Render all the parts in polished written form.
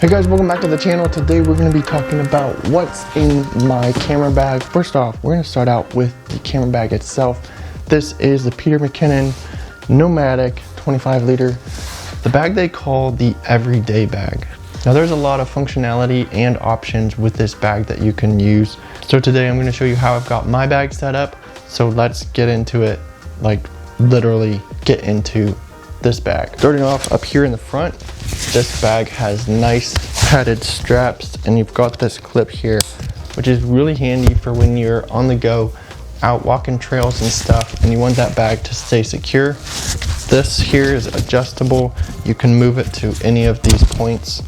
Hey guys, welcome back to the channel. Today we're going to be talking about what's in my camera bag. First off, we're going to start out with the camera bag itself. This is the Peter McKinnon Nomadic 25 liter, the bag they call the everyday bag. Now there's a lot of functionality and options with this bag that you can use. So today I'm going to show you how I've got my bag set up. So let's get into it, like literally get into this bag. Starting off up here in the front, this bag has nice padded straps, and you've got this clip here, which is really handy for when you're on the go, out walking trails and stuff, and you want that bag to stay secure. This here is adjustable. You can move it to any of these points,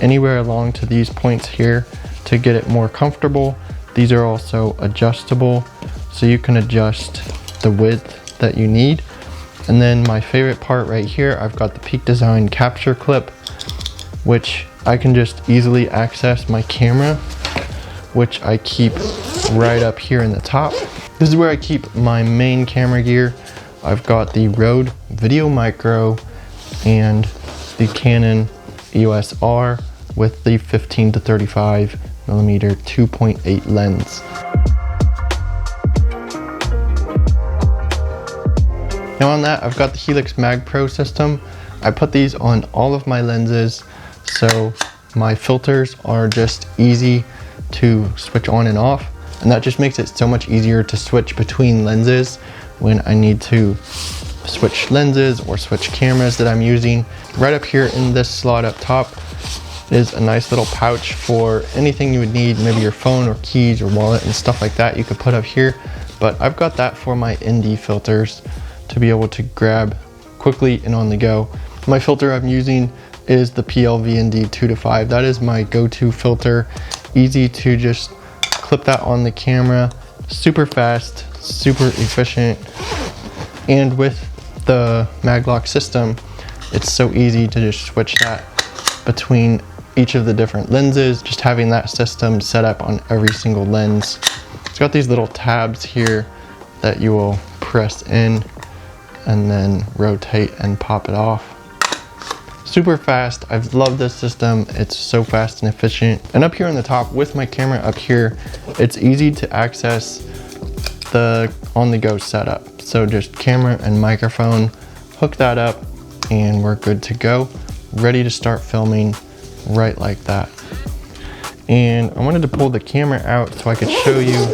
anywhere along to these points here to get it more comfortable. These are also adjustable, so you can adjust the width that you need. And then my favorite part right here, I've got the Peak Design capture clip, which I can just easily access my camera, which I keep right up here in the top. This is where I keep my main camera gear. I've got the Rode Video Micro and the Canon EOS R with the 15 to 35 millimeter 2.8 lens. Now on that, I've got the Helix Mag Pro system. I put these on all of my lenses, so my filters are just easy to switch on and off, and that just makes it so much easier to switch between lenses when I need to switch lenses or switch cameras that I'm using. Right up here in this slot up top is a nice little pouch for anything you would need, maybe your phone or keys or wallet and stuff like that you could put up here, but I've got that for my ND filters to be able to grab quickly and on the go. My filter I'm using is the PLVND 2 to 5. That is my go-to filter. Easy to just clip that on the camera. Super fast, super efficient. And with the Maglock system, it's so easy to just switch that between each of the different lenses. Just having that system set up on every single lens. It's got these little tabs here that you will press in and then rotate and pop it off. Super fast. I've loved this system. It's so fast and efficient. And up here on the top with my camera up here, it's easy to access the on-the-go setup. So just camera and microphone, hook that up, and we're good to go. Ready to start filming right like that. And I wanted to pull the camera out so I could show you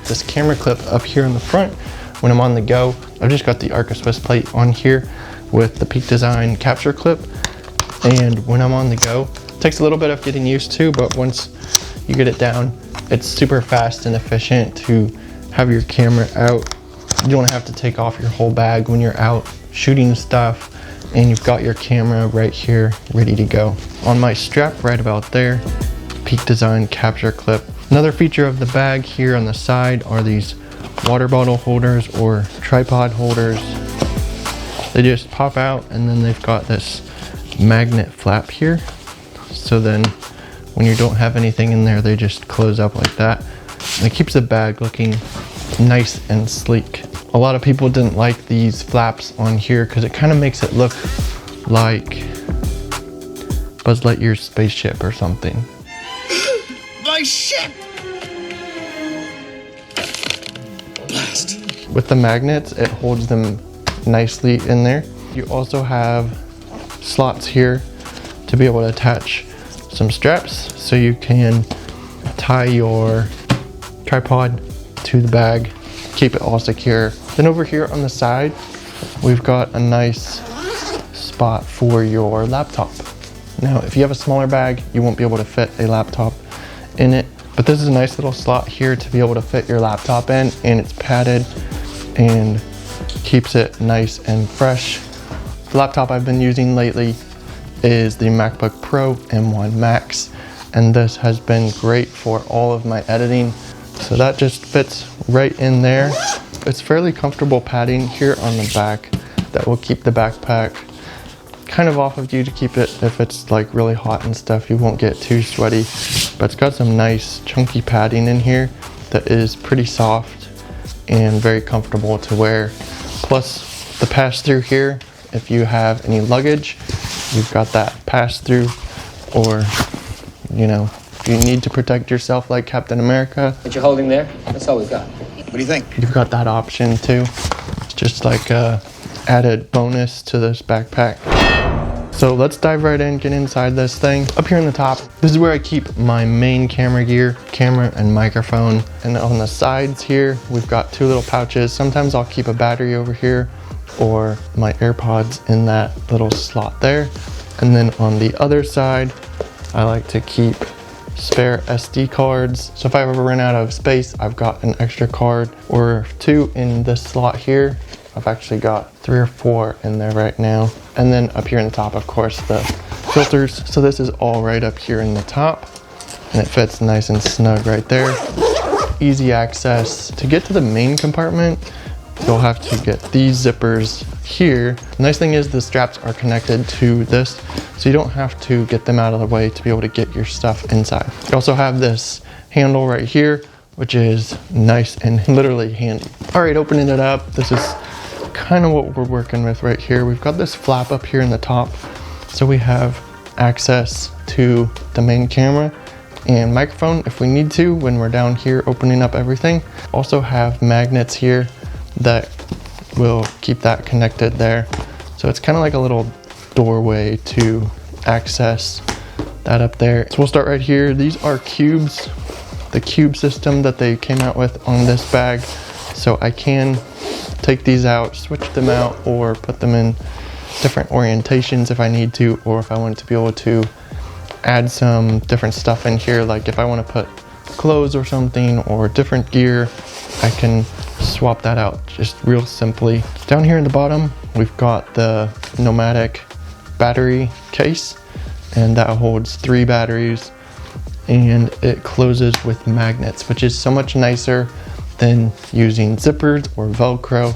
this camera clip up here in the front. When I'm on the go, I've just got the Arca Swiss plate on here with the Peak Design capture clip. And when I'm on the go, it takes a little bit of getting used to, but once you get it down, it's super fast and efficient to have your camera out. You don't have to take off your whole bag when you're out shooting stuff, and you've got your camera right here ready to go. On my strap right about there, Peak Design capture clip. Another feature of the bag here on the side are these water bottle holders or tripod holders. They just pop out, and then they've got this magnet flap here, so then when you don't have anything in there, they just close up like that, and it keeps the bag looking nice and sleek. A lot of people didn't like these flaps on here because it kind of makes it look like Buzz Lightyear's spaceship or something. My ship! Blast. With the magnets, it holds them nicely in there. You also have slots here to be able to attach some straps so you can tie your tripod to the bag, keep it all secure. Then over here on the side, we've got a nice spot for your laptop. Now, if you have a smaller bag, you won't be able to fit a laptop in it, but this is a nice little slot here to be able to fit your laptop in, and it's padded and keeps it nice and fresh. The laptop I've been using lately is the MacBook Pro M1 Max, and this has been great for all of my editing. So that just fits right in there. It's fairly comfortable padding here on the back that will keep the backpack kind of off of you to keep it, if it's like really hot and stuff, you won't get too sweaty. But it's got some nice chunky padding in here that is pretty soft and very comfortable to wear. Plus the pass through here, if you have any luggage, you've got that pass through or, you know, you need to protect yourself like Captain America. What you're holding there, that's all we've got. What do you think? You've got that option too. It's just like a added bonus to this backpack. So let's dive right in, get inside this thing. Up here in the top, this is where I keep my main camera gear, camera and microphone. And on the sides here, we've got two little pouches. Sometimes I'll keep a battery over here or my AirPods in that little slot there. And then on the other side, I like to keep spare SD cards. So if I ever run out of space, I've got an extra card or two in this slot here. I've actually got 3 or 4 in there right now. And then up here in the top, of course, the filters. So this is all right up here in the top and it fits nice and snug right there. Easy access. To get to the main compartment, you'll have to get these zippers here. The nice thing is the straps are connected to this, so you don't have to get them out of the way to be able to get your stuff inside. You also have this handle right here, which is nice and literally handy. All right, opening it up, this is kind of what we're working with right here. We've got this flap up here in the top, so we have access to the main camera and microphone if we need to when we're down here opening up everything. Also have magnets here that will keep that connected there. So it's kind of like a little doorway to access that up there. So we'll start right here. These are cubes, the cube system that they came out with on this bag. So I can take these out, switch them out, or put them in different orientations if I need to, or if I want to be able to add some different stuff in here. Like if I want to put clothes or something or different gear, I can swap that out just real simply. Down here in the bottom, we've got the Nomadic battery case, and that holds 3 batteries, and it closes with magnets, which is so much nicer than using zippers or Velcro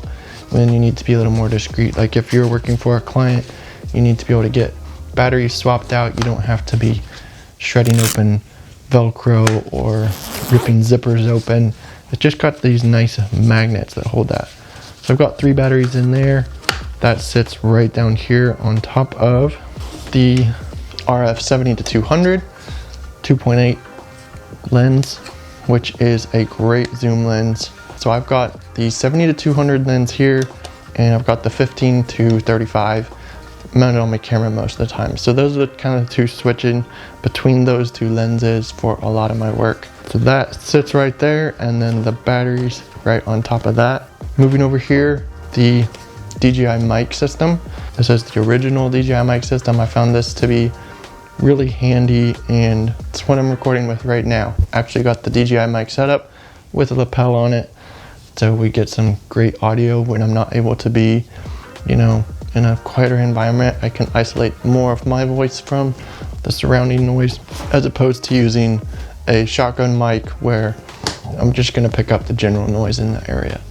when you need to be a little more discreet. Like if you're working for a client, you need to be able to get batteries swapped out. You don't have to be shredding open Velcro or ripping zippers open. It's just got these nice magnets that hold that. So I've got 3 batteries in there. That sits right down here on top of the RF 70-200 2.8 lens, which is a great zoom lens. So I've got the 70-200 lens here, and I've got the 15-35 mounted on my camera most of the time. So those are kind of the 2 switching between those 2 lenses for a lot of my work. So that sits right there, and then the batteries right on top of that. Moving over here, the DJI mic system. This is the original DJI mic system. I found this to be really handy, and it's what I'm recording with right now. Actually got the DJI mic setup with a lapel on it, so we get some great audio when I'm not able to be, you know, in a quieter environment. I can isolate more of my voice from the surrounding noise, as opposed to using a shotgun mic where I'm just gonna pick up the general noise in the area.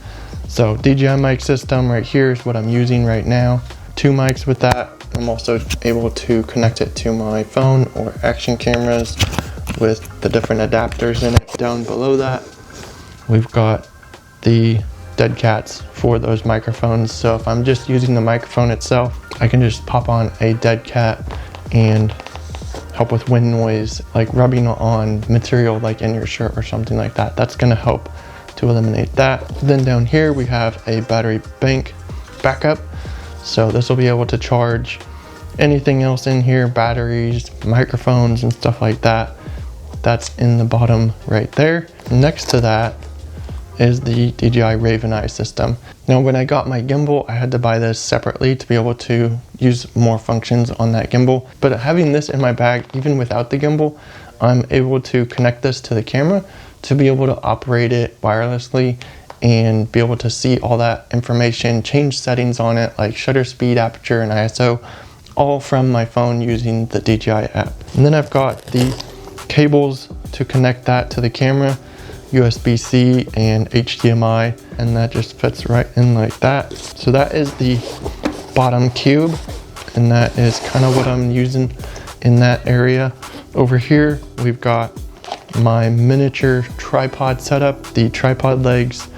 So DJI mic system right here is what I'm using right now. 2 mics with that. I'm also able to connect it to my phone or action cameras with the different adapters in it. Down below that, we've got the dead cats for those microphones. So if I'm just using the microphone itself, I can just pop on a dead cat and help with wind noise, like rubbing on material like in your shirt or something like that. That's gonna help to eliminate that. Then down here we have a battery bank backup. So this will be able to charge anything else in here, batteries, microphones, and stuff like that. That's in the bottom right there. Next to that is the DJI Raven Eye system. Now when I got my gimbal, I had to buy this separately to be able to use more functions on that gimbal. But having this in my bag, even without the gimbal, I'm able to connect this to the camera to be able to operate it wirelessly and be able to see all that information, change settings on it like shutter speed, aperture, and ISO, all from my phone using the DJI app. And then I've got the cables to connect that to the camera, USB-C and HDMI, and that just fits right in like that. So that is the bottom cube, and that is kind of what I'm using in that area. Over here, we've got my miniature tripod setup, the tripod legs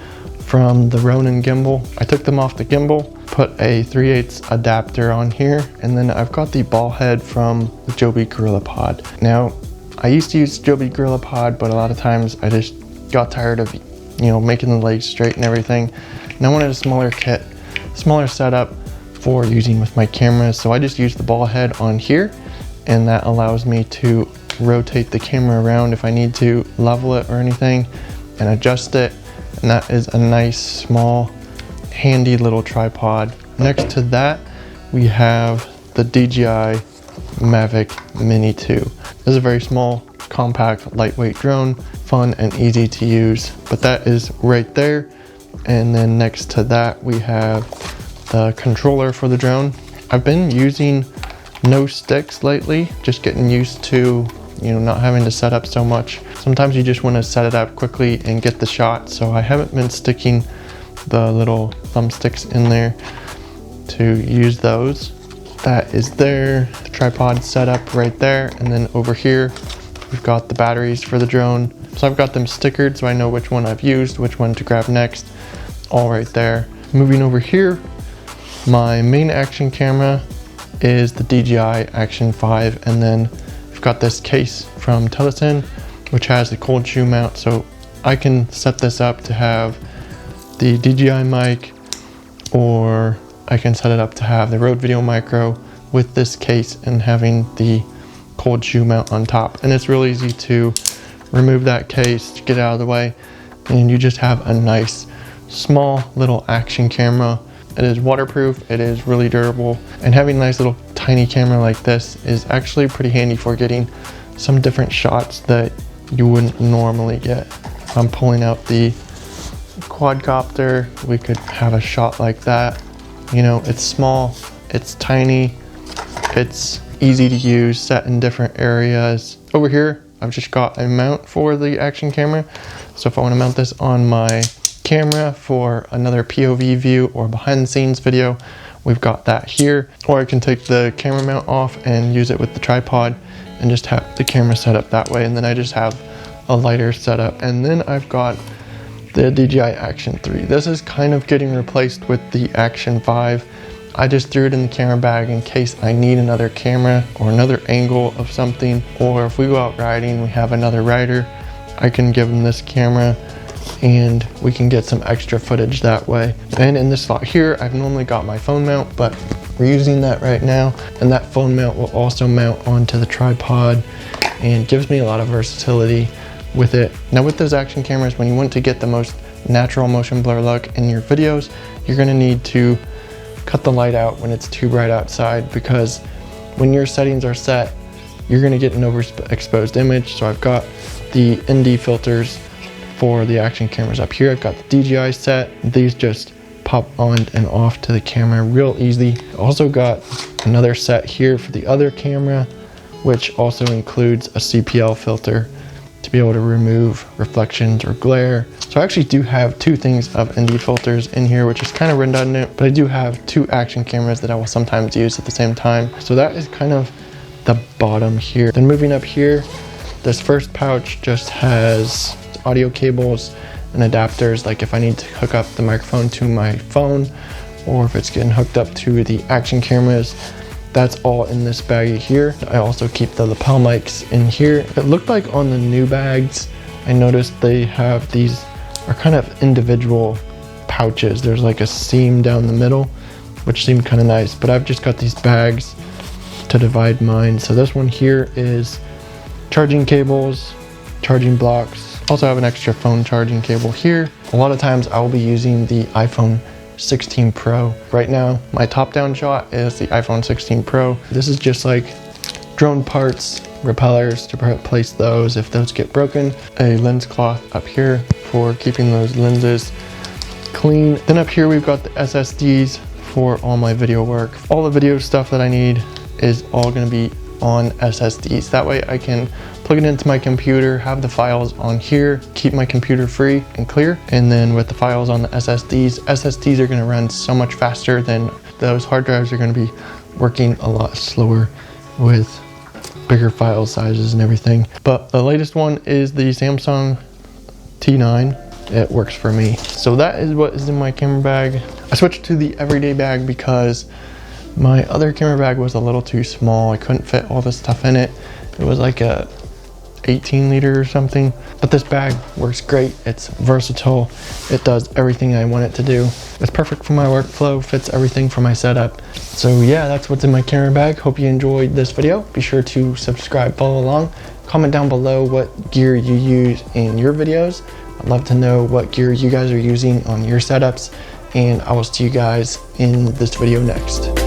from the Ronin gimbal. I took them off the gimbal, put a 3/8 adapter on here, and then I've got the ball head from the Joby GorillaPod. Now, I used to use Joby GorillaPod, but a lot of times I just got tired of, making the legs straight and everything. And I wanted a smaller kit, smaller setup for using with my camera. So I just used the ball head on here, and that allows me to rotate the camera around if I need to level it or anything and adjust it. And that is a nice, small, handy little tripod. Next to that, we have the DJI Mavic Mini 2. This is a very small, compact, lightweight drone, fun and easy to use, but that is right there. And then next to that, we have the controller for the drone. I've been using no sticks lately, just getting used to, not having to set up so much. Sometimes you just want to set it up quickly and get the shot, so I haven't been sticking the little thumbsticks in there to use those. That is there, the tripod set up right there, and then over here we've got the batteries for the drone. So I've got them stickered so I know which one I've used, which one to grab next, all right there. Moving over here, my main action camera is the DJI Action 5, and then I've got this case from Telesin which has a cold shoe mount, so I can set this up to have the DJI mic, or I can set it up to have the Rode Video Micro with this case and having the cold shoe mount on top. And it's real easy to remove that case, to get it out of the way, and you just have a nice small little action camera. It is waterproof, it is really durable, and having a nice little tiny camera like this is actually pretty handy for getting some different shots that you wouldn't normally get. If I'm pulling out the quadcopter, we could have a shot like that. It's small, it's tiny, it's easy to use, set in different areas. Over here, I've just got a mount for the action camera. So if I want to mount this on my camera for another POV view or behind the scenes video, we've got that here. Or I can take the camera mount off and use it with the tripod and just have the camera set up that way. And then I just have a lighter setup. And then I've got the DJI Action 3. This is kind of getting replaced with the Action 5. I just threw it in the camera bag in case I need another camera or another angle of something, or if we go out riding, we have another rider, I can give them this camera and we can get some extra footage that way. And in this slot here, I've normally got my phone mount, but we're using that right now, and that phone mount will also mount onto the tripod and gives me a lot of versatility with it. Now with those action cameras, when you want to get the most natural motion blur look in your videos, you're gonna need to cut the light out when it's too bright outside, because when your settings are set, you're gonna get an overexposed image. So I've got the ND filters for the action cameras up here. I've got the DJI set. These just pop on and off to the camera real easy. Also got another set here for the other camera, which also includes a CPL filter to be able to remove reflections or glare. So I actually do have two things of ND filters in here, which is kind of redundant, but I do have two action cameras that I will sometimes use at the same time. So that is kind of the bottom here. Then moving up here, this first pouch just has audio cables and adapters, like if I need to hook up the microphone to my phone, or if it's getting hooked up to the action cameras. That's all in this baggie here. I also keep the lapel mics in here. It looked like on the new bags, I noticed they have these are kind of individual pouches. There's like a seam down the middle, which seemed kind of nice, but I've just got these bags to divide mine. So this one here is charging cables, charging blocks. Also have an extra phone charging cable here. A lot of times I will be using the iPhone 16 Pro. Right now, my top-down shot is the iPhone 16 Pro. This is just like drone parts, repellers to replace those if those get broken. A lens cloth up here for keeping those lenses clean. Then up here we've got the SSDs for all my video work. All the video stuff that I need is all gonna be on SSDs. That way I can plug it into my computer, have the files on here, keep my computer free and clear. And then with the files on the SSDs are gonna run so much faster than those hard drives are gonna be working a lot slower with bigger file sizes and everything. But the latest one is the Samsung T9. It works for me. So that is what is in my camera bag. I switched to the everyday bag because my other camera bag was a little too small. I couldn't fit all this stuff in it. It was like a 18 liter or something. But this bag works great. It's versatile. It does everything I want it to do. It's perfect for my workflow, fits everything for my setup. So yeah, that's what's in my camera bag. Hope you enjoyed this video. Be sure to subscribe, follow along. Comment down below what gear you use in your videos. I'd love to know what gear you guys are using on your setups. And I will see you guys in this video next.